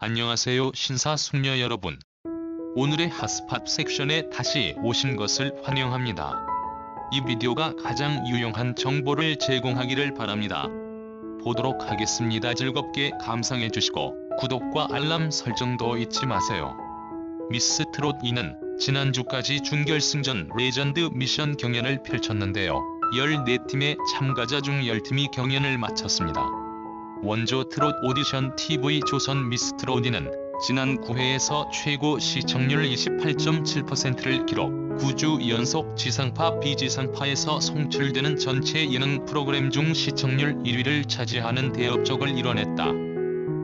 안녕하세요 신사숙녀 여러분. 오늘의 핫스팟 섹션에 다시 오신 것을 환영합니다. 이 비디오가 가장 유용한 정보를 제공하기를 바랍니다. 보도록 하겠습니다. 즐겁게 감상해주시고 구독과 알람 설정도 잊지 마세요. 미스 트롯 2는 지난주까지 준결승전 레전드 미션 경연을 펼쳤는데요. 14팀의 참가자 중 10팀이 경연을 마쳤습니다. 원조 트롯 오디션 TV 조선 미스 트롯 2는 지난 9회에서 최고 시청률 28.7%를 기록, 9주 연속 지상파 비지상파에서 송출되는 전체 예능 프로그램 중 시청률 1위를 차지하는 대업적을 이뤄냈다.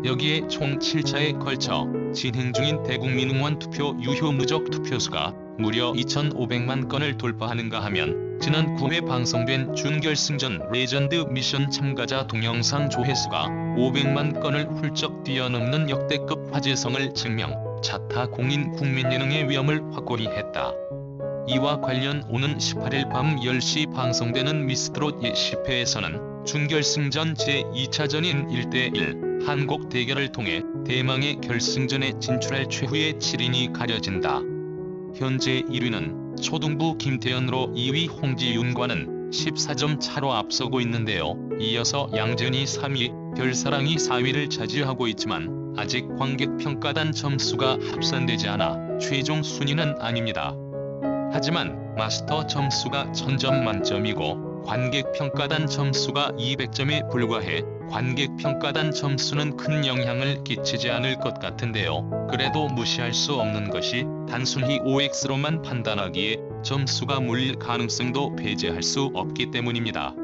여기에 총 7차에 걸쳐 진행 중인 대국민 응원 투표 유효 누적 투표수가 무려 2,500만 건을 돌파하는가 하면 지난 9회 방송된 준결승전 레전드 미션 참가자 동영상 조회수가 500만 건을 훌쩍 뛰어넘는 역대급 화제성을 증명, 자타 공인 국민 예능의 위험을 확고히 했다. 이와 관련 오는 18일 밤 10시 방송되는 미스트롯 10회에서는 준결승전 제2차전인 1대1 한곡 대결을 통해 대망의 결승전에 진출할 최후의 7인이 가려진다. 현재 1위는 초등부 김태현으로 2위 홍지윤과는 14점 차로 앞서고 있는데요. 이어서 양재은이 3위, 별사랑이 4위를 차지하고 있지만 아직 관객평가단 점수가 합산되지 않아 최종 순위는 아닙니다. 하지만 마스터 점수가 1000점 만점이고 관객평가단 점수가 200점에 불과해 관객평가단 점수는 큰 영향을 끼치지 않을 것 같은데요. 그래도 무시할 수 없는 것이 단순히 OX로만 판단하기에 점수가 물릴 가능성도 배제할 수 없기 때문입니다.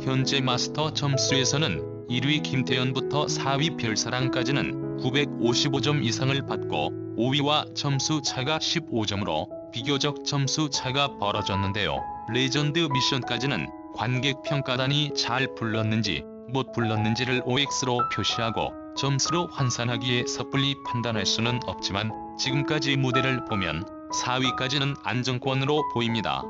현재 마스터 점수에서는 1위 김태현부터 4위 별사랑까지는 955점 이상을 받고 5위와 점수 차가 15점으로 비교적 점수 차가 벌어졌는데요. 레전드 미션까지는 관객평가단이 잘 불렀는지 못 불렀는지를 OX로 표시하고 점수로 환산하기에 섣불리 판단할 수는 없지만 지금까지 무대를 보면 4위까지는 안정권으로 보입니다.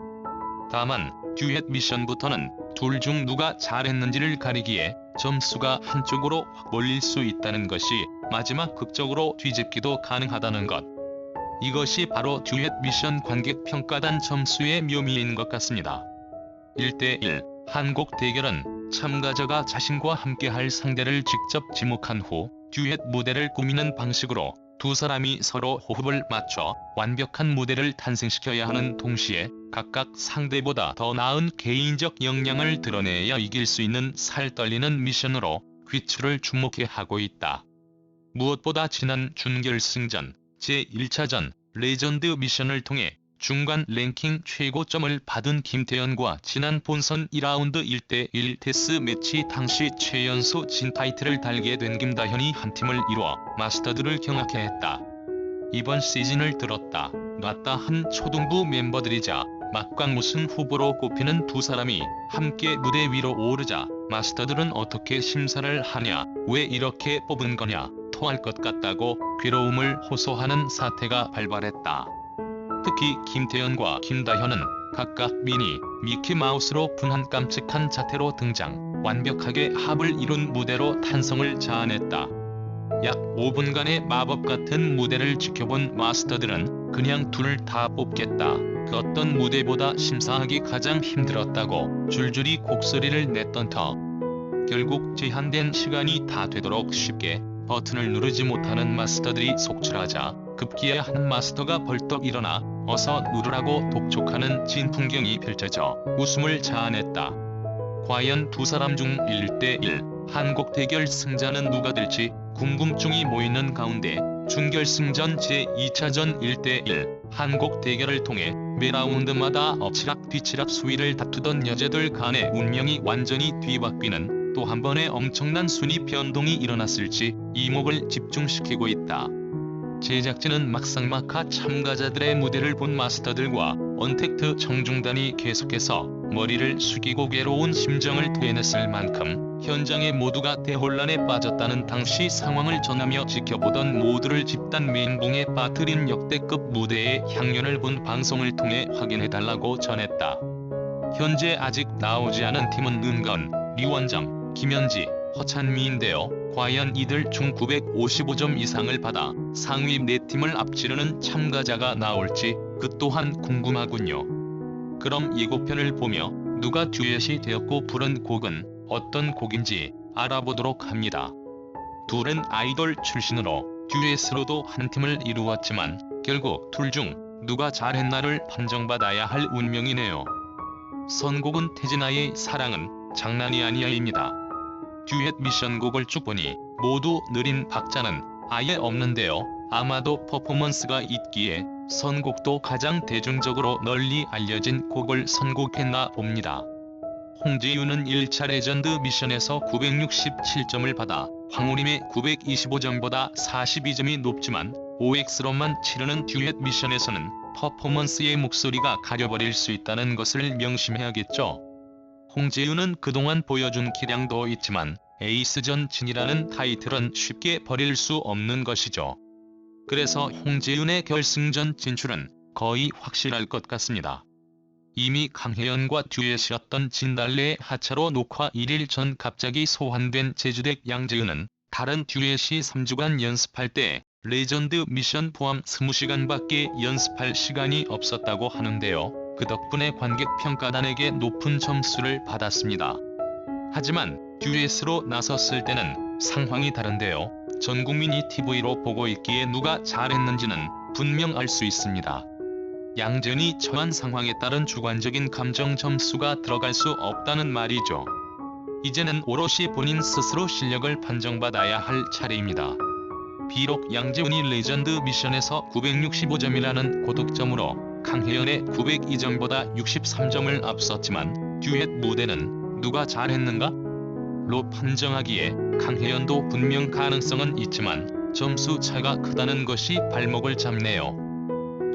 다만 듀엣 미션부터는 둘 중 누가 잘했는지를 가리기에 점수가 한쪽으로 확 몰릴 수 있다는 것이 마지막 극적으로 뒤집기도 가능하다는 것. 이것이 바로 듀엣 미션 관객평가단 점수의 묘미인 것 같습니다. 1대1 한곡 대결은 참가자가 자신과 함께할 상대를 직접 지목한 후 듀엣 무대를 꾸미는 방식으로 두 사람이 서로 호흡을 맞춰 완벽한 무대를 탄생시켜야 하는 동시에 각각 상대보다 더 나은 개인적 역량을 드러내야 이길 수 있는 살떨리는 미션으로 귀추를 주목해 하고 있다. 무엇보다 지난 준결승전 제1차전 레전드 미션을 통해 중간 랭킹 최고점을 받은 김태현과 지난 본선 2라운드 1대1 데스매치 당시 최연소 진 타이틀을 달게 된 김다현이 한 팀을 이루어 마스터들을 경악해 했다. 이번 시즌을 들었다 놨다 한 초등부 멤버들이자 막강 우승 후보로 꼽히는 두 사람이 함께 무대 위로 오르자 마스터들은 어떻게 심사를 하냐, 왜 이렇게 뽑은 거냐 토할 것 같다고 괴로움을 호소하는 사태가 발발했다. 특히 김태현과 김다현은 각각 미니, 미키마우스로 분한 깜찍한 자태로 등장, 완벽하게 합을 이룬 무대로 탄성을 자아냈다. 약 5분간의 마법 같은 무대를 지켜본 마스터들은 그냥 둘 다 뽑겠다, 그 어떤 무대보다 심사하기 가장 힘들었다고 줄줄이 곡소리를 냈던 터. 결국 제한된 시간이 다 되도록 쉽게 버튼을 누르지 못하는 마스터들이 속출하자 급기야 한 마스터가 벌떡 일어나 어서 누르라고 독촉하는 진풍경이 펼쳐져 웃음을 자아냈다. 과연 두 사람 중 1대1 한곡 대결 승자는 누가 될지 궁금증이 모이는 가운데 준결승전 제2차전 1대1 한곡 대결을 통해 매 라운드마다 엎치락 뒤치락 수위를 다투던 여자들 간의 운명이 완전히 뒤바뀌는 또 한 번의 엄청난 순위 변동이 일어났을지 이목을 집중시키고 있다. 제작진은 막상막하 참가자들의 무대를 본 마스터들과 언택트 청중단이 계속해서 머리를 숙이고 괴로운 심정을 토해냈을 만큼 현장의 모두가 대혼란에 빠졌다는 당시 상황을 전하며 지켜보던 모두를 집단 멘붕에 빠뜨린 역대급 무대의 향연을 본 방송을 통해 확인해달라고 전했다. 현재 아직 나오지 않은 팀은 은건, 류원정, 김현지, 허찬미인데요. 과연 이들 중 955점 이상을 받아 상위 4팀을 앞지르는 참가자가 나올지 그 또한 궁금하군요. 그럼 예고편을 보며 누가 듀엣이 되었고 부른 곡은 어떤 곡인지 알아보도록 합니다. 둘은 아이돌 출신으로 듀엣으로도 한 팀을 이루었지만 결국 둘 중 누가 잘했나를 판정받아야 할 운명이네요. 선곡은 태진아의 사랑은 장난이 아니야입니다. 듀엣 미션곡을 쭉 보니 모두 느린 박자는 아예 없는데요. 아마도 퍼포먼스가 있기에 선곡도 가장 대중적으로 널리 알려진 곡을 선곡했나 봅니다. 홍지윤은 1차 레전드 미션에서 967점을 받아 황우림의 925점보다 42점이 높지만 OX로만 치르는 듀엣 미션에서는 퍼포먼스의 목소리가 가려버릴 수 있다는 것을 명심해야겠죠. 홍지윤은 그동안 보여준 기량도 있지만 에이스전 진이라는 타이틀은 쉽게 버릴 수 없는 것이죠. 그래서 홍지윤의 결승전 진출은 거의 확실할 것 같습니다. 이미 강혜연과 듀엣이었던 진달래의 하차로 녹화 1일 전 갑자기 소환된 제주댁 양재은은 다른 듀엣이 3주간 연습할 때 레전드 미션 포함 20시간밖에 연습할 시간이 없었다고 하는데요. 그 덕분에 관객 평가단에게 높은 점수를 받았습니다. 하지만 듀엣으로 나섰을 때는 상황이 다른데요. 전 국민이 TV로 보고 있기에 누가 잘했는지는 분명 알 수 있습니다. 양재은이 처한 상황에 따른 주관적인 감정 점수가 들어갈 수 없다는 말이죠. 이제는 오롯이 본인 스스로 실력을 판정받아야 할 차례입니다. 비록 양재은이 레전드 미션에서 965점이라는 고득점으로 강혜연의 902점보다 63점을 앞섰지만 듀엣 무대는 누가 잘했는가? 로 판정하기에 강혜연도 분명 가능성은 있지만 점수 차가 크다는 것이 발목을 잡네요.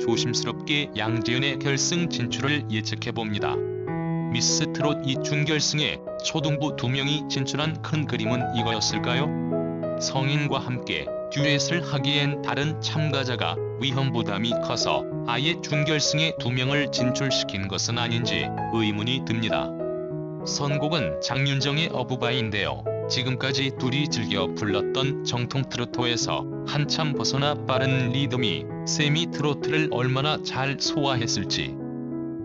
조심스럽게 양재은의 결승 진출을 예측해봅니다. 미스 트롯 2준결승에 초등부 2명이 진출한 큰 그림은 이거였을까요? 성인과 함께 듀엣을 하기엔 다른 참가자가 위험 부담이 커서 아예 준결승에 2명을 진출시킨 것은 아닌지 의문이 듭니다. 선곡은 장윤정의 어부바인데요. 지금까지 둘이 즐겨 불렀던 정통 트로트에서 한참 벗어나 빠른 리듬이 세미 트로트를 얼마나 잘 소화했을지.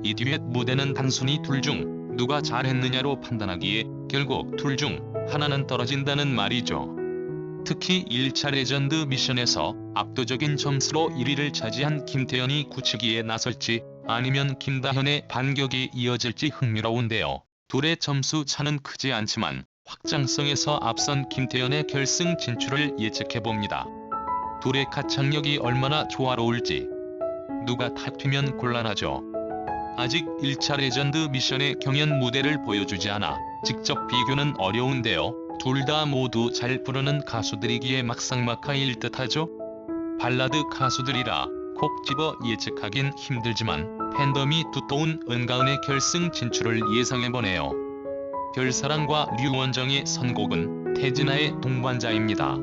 이 듀엣 무대는 단순히 둘 중 누가 잘했느냐로 판단하기에 결국 둘 중 하나는 떨어진다는 말이죠. 특히 1차 레전드 미션에서 압도적인 점수로 1위를 차지한 김태현이 굳히기에 나설지 아니면 김다현의 반격이 이어질지 흥미로운데요. 둘의 점수 차는 크지 않지만 확장성에서 앞선 김태현의 결승 진출을 예측해봅니다. 둘의 가창력이 얼마나 조화로울지 누가 탑이면 곤란하죠. 아직 1차 레전드 미션의 경연 무대를 보여주지 않아 직접 비교는 어려운데요. 둘 다 모두 잘 부르는 가수들이기에 막상막하일 듯하죠. 발라드 가수들이라 콕 집어 예측하긴 힘들지만 팬덤이 두터운 은가은의 결승 진출을 예상해보네요. 별사랑과 류원정의 선곡은 태진아의 동반자입니다.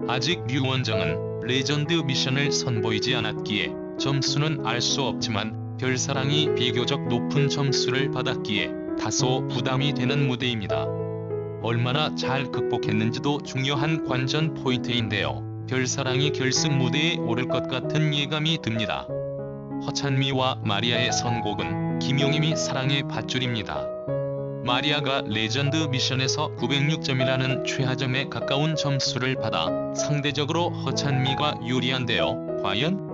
아직 류원정은 레전드 미션을 선보이지 않았기에 점수는 알 수 없지만 별사랑이 비교적 높은 점수를 받았기에 다소 부담이 되는 무대입니다. 얼마나 잘 극복했는지도 중요한 관전 포인트인데요. 별사랑이 결승 무대에 오를 것 같은 예감이 듭니다. 허찬미와 마리아의 선곡은 김용임이 사랑의 밧줄입니다. 마리아가 레전드 미션에서 906점이라는 최하점에 가까운 점수를 받아 상대적으로 허찬미가 유리한데요. 과연?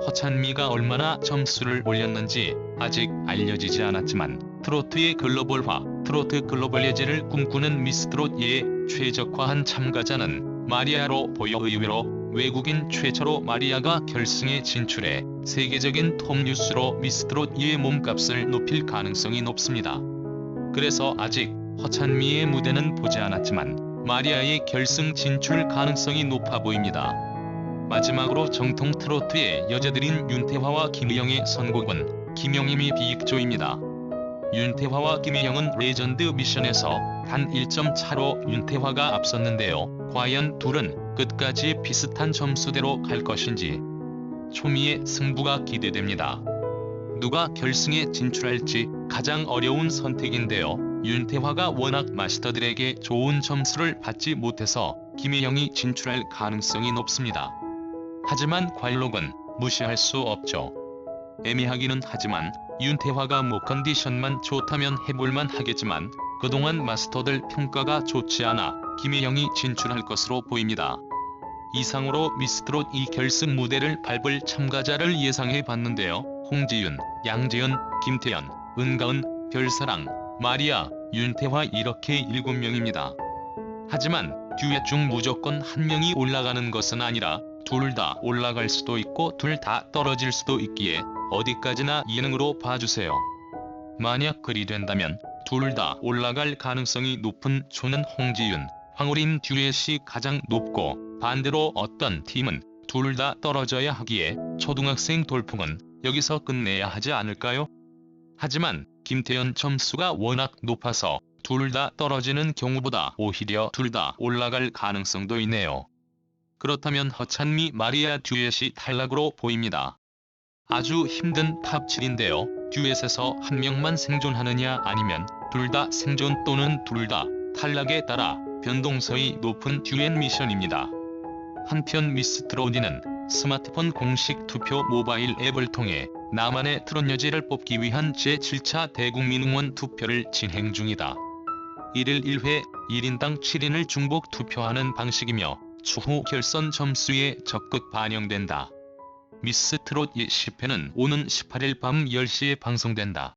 허찬미가 얼마나 점수를 올렸는지 아직 알려지지 않았지만 트로트의 글로벌화, 트로트 글로벌 예제를 꿈꾸는 미스트롯2에 최적화한 참가자는 마리아로 보여 의외로 외국인 최초로 마리아가 결승에 진출해 세계적인 톱뉴스로 미스트롯2의 몸값을 높일 가능성이 높습니다. 그래서 아직 허찬미의 무대는 보지 않았지만 마리아의 결승 진출 가능성이 높아 보입니다. 마지막으로 정통 트로트의 여자들인 윤태화와 김희영의 선곡은 김용임이 비익조입니다. 윤태화와 김희영은 레전드 미션에서 단 1점 차로 윤태화가 앞섰는데요. 과연 둘은 끝까지 비슷한 점수대로 갈 것인지 초미의 승부가 기대됩니다. 누가 결승에 진출할지 가장 어려운 선택인데요. 윤태화가 워낙 마스터들에게 좋은 점수를 받지 못해서 김혜영이 진출할 가능성이 높습니다. 하지만 관록은 무시할 수 없죠. 애매하기는 하지만 윤태화가 목 컨디션만 좋다면 해볼만 하겠지만 그동안 마스터들 평가가 좋지 않아 김혜영이 진출할 것으로 보입니다. 이상으로 미스트롯 2 결승 무대를 밟을 참가자를 예상해봤는데요. 홍지윤, 양재은, 김태연, 은가은, 별사랑, 마리아, 윤태화 이렇게 7명입니다. 하지만 듀엣 중 무조건 한 명이 올라가는 것은 아니라 둘 다 올라갈 수도 있고 둘 다 떨어질 수도 있기에 어디까지나 예능으로 봐주세요. 만약 그리 된다면 둘 다 올라갈 가능성이 높은 조는 홍지윤, 황우림 듀엣이 가장 높고 반대로 어떤 팀은 둘 다 떨어져야 하기에 초등학생 돌풍은 여기서 끝내야 하지 않을까요? 하지만 김태연 점수가 워낙 높아서 둘 다 떨어지는 경우보다 오히려 둘 다 올라갈 가능성도 있네요. 그렇다면 허찬미 마리아 듀엣이 탈락으로 보입니다. 아주 힘든 탑7인데요. 듀엣에서 한 명만 생존하느냐 아니면 둘 다 생존 또는 둘 다 탈락에 따라 변동성이 높은 듀엣 미션입니다. 한편 미스트롯2는 스마트폰 공식 투표 모바일 앱을 통해 나만의 트롯 여제를 뽑기 위한 제7차 대국민 응원 투표를 진행 중이다. 1일 1회 1인당 7인을 중복 투표하는 방식이며 추후 결선 점수에 적극 반영된다. 미스트롯 10회는 오는 18일 밤 10시에 방송된다.